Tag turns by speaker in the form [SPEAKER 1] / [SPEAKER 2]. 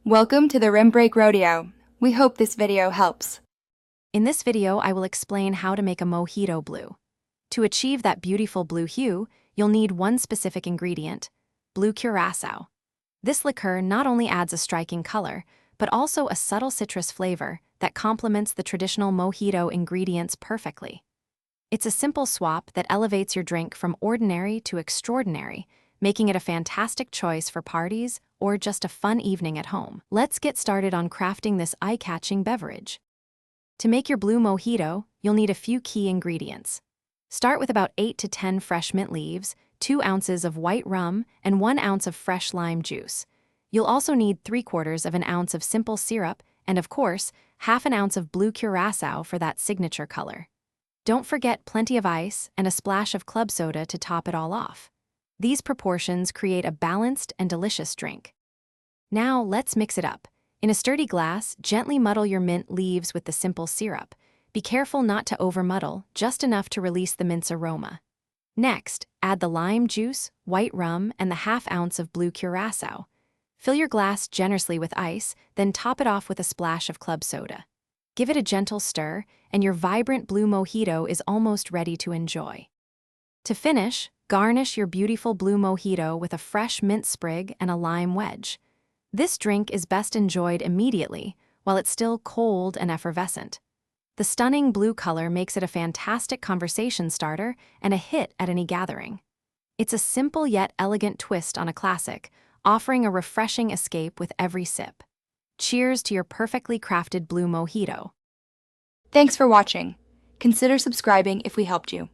[SPEAKER 1] Welcome to the Rim Break Rodeo. We hope this video helps.
[SPEAKER 2] In this video, I will explain how to make a Mojito Blue. To achieve that beautiful blue hue, you'll need one specific ingredient, blue curacao. This liqueur not only adds a striking color, but also a subtle citrus flavor that complements the traditional Mojito ingredients perfectly. It's a simple swap that elevates your drink from ordinary to extraordinary, making it a fantastic choice for parties or just a fun evening at home. Let's get started on crafting this eye-catching beverage. To make your blue mojito, you'll need a few key ingredients. Start with about 8 to 10 fresh mint leaves, 2 ounces of white rum, and 1 ounce of fresh lime juice. You'll also need 3/4 of an ounce of simple syrup and, of course, half an ounce of blue curacao for that signature color. Don't forget plenty of ice and a splash of club soda to top it all off. These proportions create a balanced and delicious drink. Now let's mix it up. In a sturdy glass, gently muddle your mint leaves with the simple syrup. Be careful not to over-muddle, just enough to release the mint's aroma. Next, add the lime juice, white rum, and the half ounce of blue curacao. Fill your glass generously with ice, then top it off with a splash of club soda. Give it a gentle stir, and your vibrant blue mojito is almost ready to enjoy. To finish, garnish your beautiful blue mojito with a fresh mint sprig and a lime wedge. This drink is best enjoyed immediately, while it's still cold and effervescent. The stunning blue color makes it a fantastic conversation starter and a hit at any gathering. It's a simple yet elegant twist on a classic, offering a refreshing escape with every sip. Cheers to your perfectly crafted blue mojito.
[SPEAKER 1] Thanks for watching. Consider subscribing if we helped you.